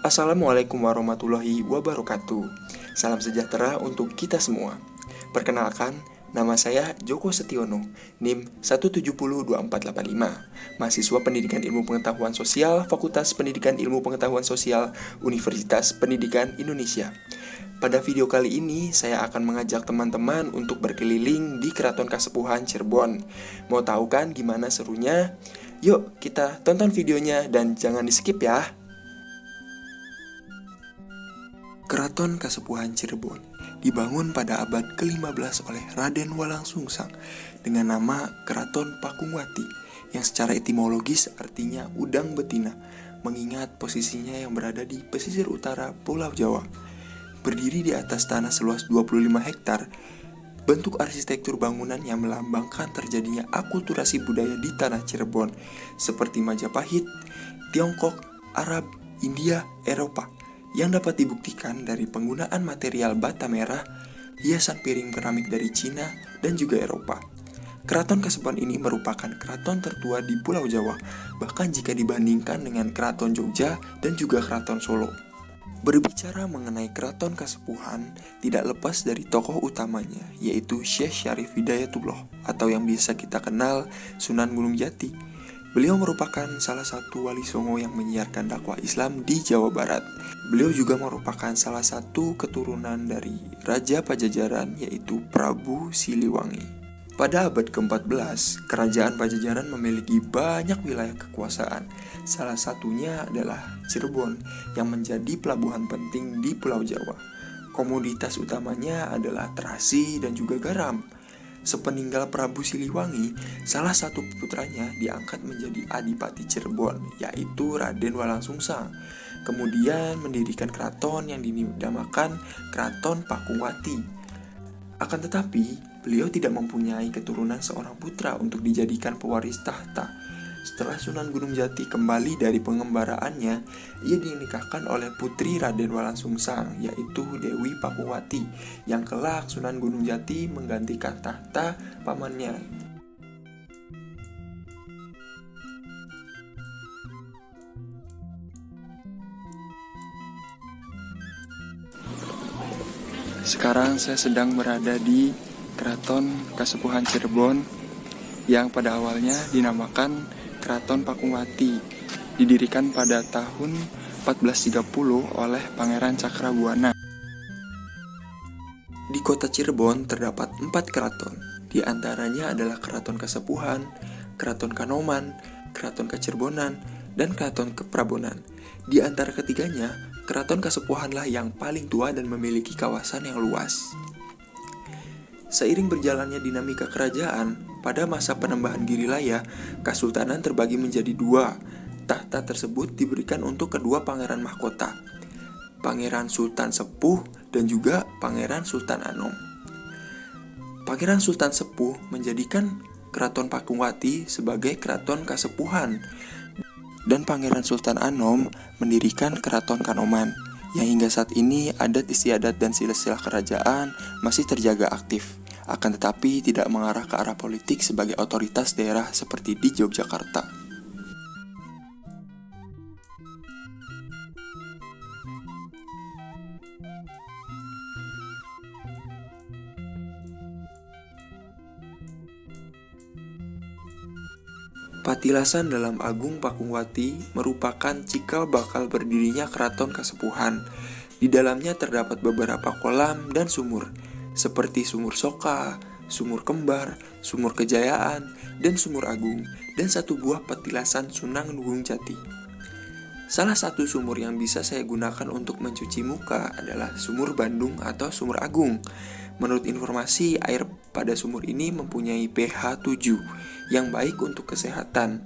Assalamualaikum warahmatullahi wabarakatuh. Salam sejahtera untuk kita semua. Perkenalkan, nama saya Joko Setiono, NIM 1702485, mahasiswa Pendidikan Ilmu Pengetahuan Sosial, Fakultas Pendidikan Ilmu Pengetahuan Sosial, Universitas Pendidikan Indonesia. Pada video kali ini, saya akan mengajak teman-teman untuk berkeliling di Keraton Kasepuhan Cirebon. Mau tahu kan gimana serunya? Yuk, kita tonton videonya dan jangan di-skip ya. Keraton Kasepuhan Cirebon dibangun pada abad ke-15 oleh Raden Walang Sungsang dengan nama Keraton Pakungwati yang secara etimologis artinya udang betina, mengingat posisinya yang berada di pesisir utara Pulau Jawa. Berdiri di atas tanah seluas 25 hektar, bentuk arsitektur bangunan yang melambangkan terjadinya akulturasi budaya di tanah Cirebon seperti Majapahit, Tiongkok, Arab, India, Eropa, yang dapat dibuktikan dari penggunaan material bata merah, hiasan piring keramik dari Cina dan juga Eropa. Keraton Kasepuhan ini merupakan keraton tertua di Pulau Jawa, bahkan jika dibandingkan dengan Keraton Jogja dan juga Keraton Solo. Berbicara mengenai Keraton Kasepuhan, tidak lepas dari tokoh utamanya, yaitu Syekh Syarif Hidayatullah atau yang biasa kita kenal Sunan Gunung Jati. Beliau merupakan salah satu wali songo yang menyiarkan dakwah Islam di Jawa Barat. Beliau juga merupakan salah satu keturunan dari Raja Pajajaran yaitu Prabu Siliwangi. Pada abad ke-14, kerajaan Pajajaran memiliki banyak wilayah kekuasaan. Salah satunya adalah Cirebon yang menjadi pelabuhan penting di Pulau Jawa. Komoditas utamanya adalah terasi dan juga garam. Sepeninggal Prabu Siliwangi, salah satu putranya diangkat menjadi Adipati Cirebon, yaitu Raden Walang Sungsang. Kemudian mendirikan keraton yang dinamakan Keraton Pakungwati. Akan tetapi, beliau tidak mempunyai keturunan seorang putra untuk dijadikan pewaris tahta. Setelah Sunan Gunung Jati kembali dari pengembaraannya, ia dinikahkan oleh putri Raden Walang Sungsang, yaitu Dewi Pakungwati, yang kelak Sunan Gunung Jati menggantikan tahta pamannya. Sekarang saya sedang berada di Keraton Kasepuhan Cirebon yang pada awalnya dinamakan Keraton Pakungwati, didirikan pada tahun 1430 oleh Pangeran Cakrabuana. Di kota Cirebon terdapat 4 keraton, di antaranya adalah Keraton Kasepuhan, Keraton Kanoman, Keraton Kacirebonan, dan Keraton Keprabonan. Di antara ketiganya, Keraton Kasepuhanlah yang paling tua dan memiliki kawasan yang luas. Seiring berjalannya dinamika kerajaan, pada masa penembahan Girilaya, Kesultanan terbagi menjadi 2. Tahta tersebut diberikan untuk kedua pangeran mahkota, Pangeran Sultan Sepuh dan juga Pangeran Sultan Anom. Pangeran Sultan Sepuh menjadikan Keraton Pakungwati sebagai Keraton Kasepuhan, dan Pangeran Sultan Anom mendirikan Keraton Kanoman, yang hingga saat ini adat istiadat dan silsilah kerajaan masih terjaga aktif, akan tetapi tidak mengarah ke arah politik sebagai otoritas daerah seperti di Yogyakarta. Patilasan dalam Agung Pakungwati merupakan cikal bakal berdirinya Keraton Kasepuhan. Di dalamnya terdapat beberapa kolam dan sumur, seperti Sumur Soka, Sumur Kembar, Sumur Kejayaan, dan Sumur Agung, dan 1 buah petilasan Sunan Gunung Jati. Salah satu sumur yang bisa saya gunakan untuk mencuci muka adalah Sumur Bandung atau Sumur Agung. Menurut informasi, air pada sumur ini mempunyai pH 7 yang baik untuk kesehatan.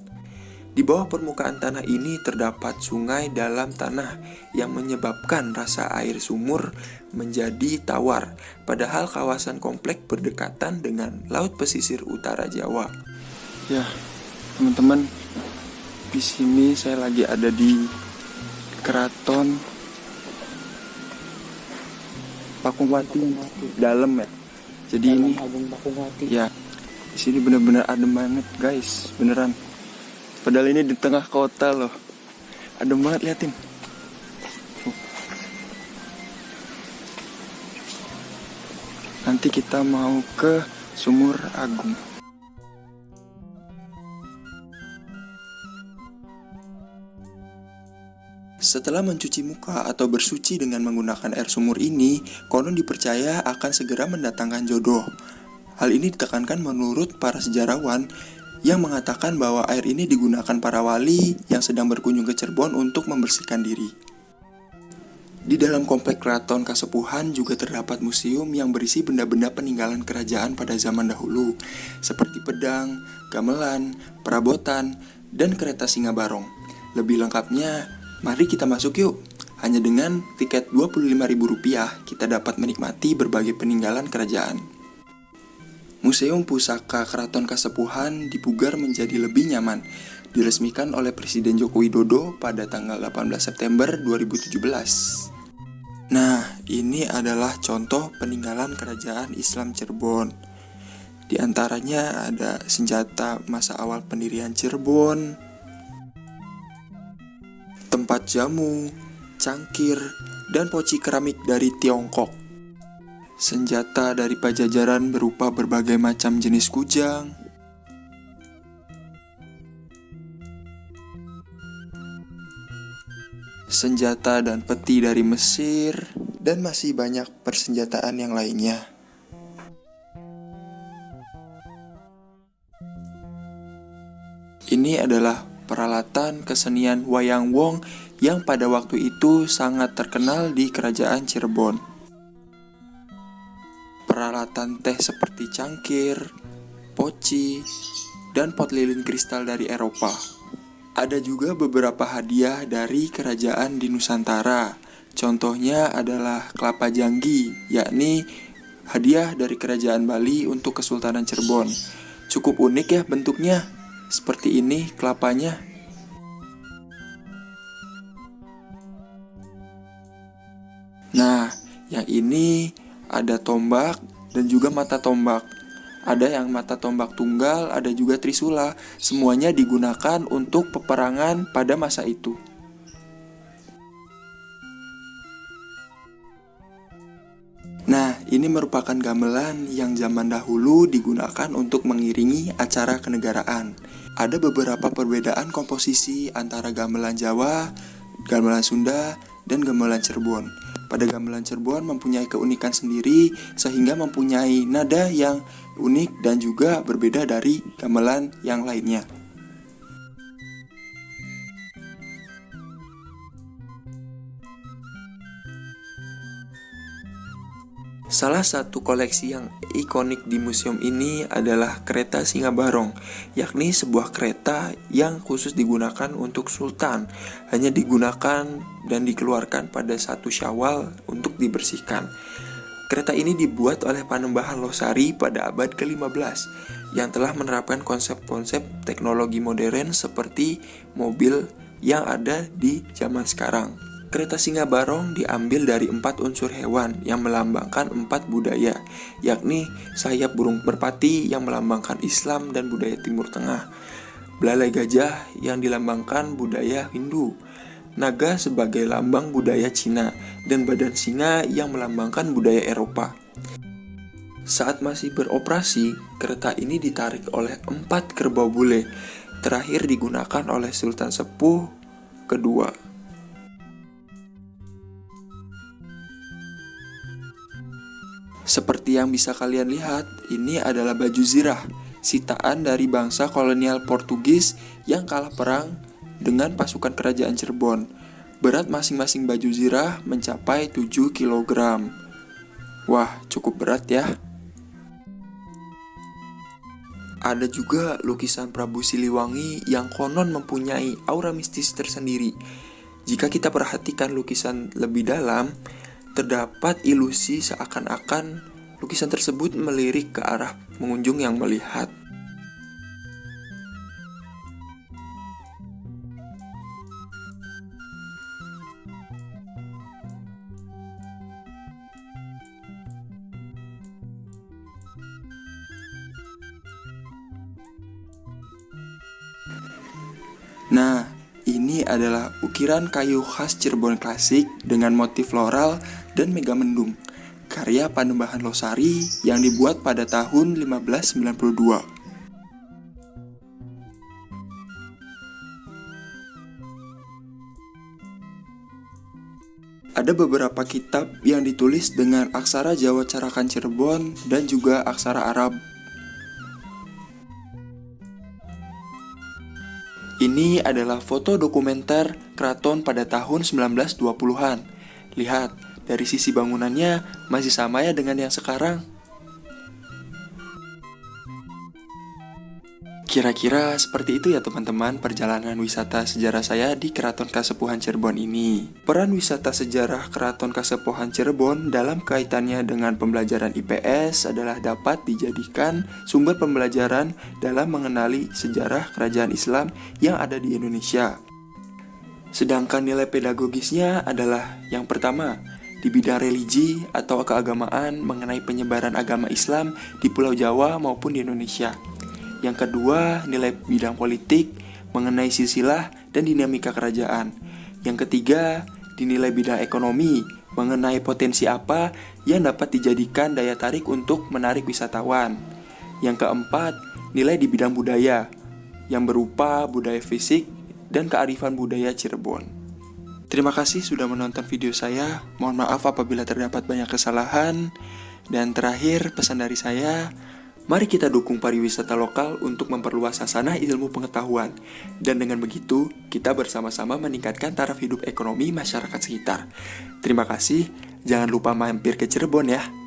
Di bawah permukaan tanah ini terdapat sungai dalam tanah yang menyebabkan rasa air sumur menjadi tawar, padahal kawasan komplek berdekatan dengan laut pesisir utara Jawa. Ya, teman-teman, di sini saya lagi ada di Keraton Pakungwati dalam ya. Jadi dalam ini ya, di sini benar-benar adem banget guys, beneran. Padahal ini di tengah kota loh. Adem banget, liatin. Berarti kita mau ke Sumur Agung. Setelah mencuci muka atau bersuci dengan menggunakan air sumur ini, konon dipercaya akan segera mendatangkan jodoh. Hal ini ditekankan menurut para sejarawan yang mengatakan bahwa air ini digunakan para wali yang sedang berkunjung ke Cirebon untuk membersihkan diri. Di dalam komplek Keraton Kasepuhan juga terdapat museum yang berisi benda-benda peninggalan kerajaan pada zaman dahulu, seperti pedang, gamelan, perabotan, dan kereta singa barong. Lebih lengkapnya, mari kita masuk yuk. Hanya dengan tiket Rp25.000 kita dapat menikmati berbagai peninggalan kerajaan. Museum Pusaka Keraton Kasepuhan dipugar menjadi lebih nyaman. Diresmikan oleh Presiden Joko Widodo pada tanggal 18 September 2017. Nah, ini adalah contoh peninggalan kerajaan Islam Cirebon. Di antaranya ada senjata masa awal pendirian Cirebon, tempat jamu, cangkir, dan poci keramik dari Tiongkok. Senjata dari Pajajaran berupa berbagai macam jenis kujang. Senjata dan peti dari Mesir, dan masih banyak persenjataan yang lainnya. Ini adalah peralatan kesenian wayang wong yang pada waktu itu sangat terkenal di kerajaan Cirebon. Peralatan teh seperti cangkir, poci, dan pot lilin kristal dari Eropa. Ada juga beberapa hadiah dari kerajaan di Nusantara. Contohnya adalah kelapa janggi, yakni hadiah dari kerajaan Bali untuk Kesultanan Cirebon. Cukup unik ya bentuknya, seperti ini kelapanya. Nah, yang ini ada tombak dan juga mata tombak. Ada yang mata tombak tunggal, ada juga trisula. Semuanya digunakan untuk peperangan pada masa itu. Nah, ini merupakan gamelan yang zaman dahulu digunakan untuk mengiringi acara kenegaraan. Ada beberapa perbedaan komposisi antara gamelan Jawa, gamelan Sunda, dan gamelan Cirebon. Pada gamelan Cirebon mempunyai keunikan sendiri sehingga mempunyai nada yang unik dan juga berbeda dari gamelan yang lainnya. Salah satu koleksi yang ikonik di museum ini adalah kereta singa barong, yakni sebuah kereta yang khusus digunakan untuk sultan, hanya digunakan dan dikeluarkan pada 1 Syawal untuk dibersihkan. Kereta ini dibuat oleh Panembahan Losari pada abad ke-15 yang telah menerapkan konsep-konsep teknologi modern seperti mobil yang ada di zaman sekarang. Kereta singa barong diambil dari 4 unsur hewan yang melambangkan 4 budaya, yakni sayap burung merpati yang melambangkan Islam dan budaya Timur Tengah, belalai gajah yang dilambangkan budaya Hindu, naga sebagai lambang budaya Cina, dan badan singa yang melambangkan budaya Eropa. Saat masih beroperasi, kereta ini ditarik oleh 4 kerbau bule, terakhir digunakan oleh Sultan Sepuh kedua. Seperti yang bisa kalian lihat, ini adalah baju zirah, sitaan dari bangsa kolonial Portugis yang kalah perang dengan pasukan kerajaan Cirebon. Berat masing-masing baju zirah mencapai 7 kg. Wah, cukup berat ya. Ada juga lukisan Prabu Siliwangi yang konon mempunyai aura mistis tersendiri. Jika kita perhatikan lukisan lebih dalam, terdapat ilusi seakan-akan lukisan tersebut melirik ke arah pengunjung yang melihat. Nah, ini adalah ukiran kayu khas Cirebon klasik dengan motif floral dan megamendung. karya Panembahan Losari yang dibuat pada tahun 1592. Ada beberapa kitab yang ditulis dengan aksara Jawa Carakan Cirebon dan juga aksara Arab. Ini adalah foto dokumenter keraton pada tahun 1920-an. Lihat, dari sisi bangunannya masih sama ya dengan yang sekarang. Kira-kira seperti itu ya teman-teman perjalanan wisata sejarah saya di Keraton Kasepuhan Cirebon ini. Peran wisata sejarah Keraton Kasepuhan Cirebon dalam kaitannya dengan pembelajaran IPS adalah dapat dijadikan sumber pembelajaran dalam mengenali sejarah kerajaan Islam yang ada di Indonesia. Sedangkan nilai pedagogisnya adalah yang pertama, di bidang religi atau keagamaan mengenai penyebaran agama Islam di Pulau Jawa maupun di Indonesia. Yang kedua, nilai bidang politik mengenai silsilah dan dinamika kerajaan. Yang ketiga, di nilai bidang ekonomi mengenai potensi apa yang dapat dijadikan daya tarik untuk menarik wisatawan. Yang keempat, nilai di bidang budaya yang berupa budaya fisik dan kearifan budaya Cirebon. Terima kasih sudah menonton video saya. Mohon maaf apabila terdapat banyak kesalahan. Dan terakhir, pesan dari saya, mari kita dukung pariwisata lokal untuk memperluas hasanah ilmu pengetahuan. Dan dengan begitu, kita bersama-sama meningkatkan taraf hidup ekonomi masyarakat sekitar. Terima kasih, jangan lupa mampir ke Cirebon ya.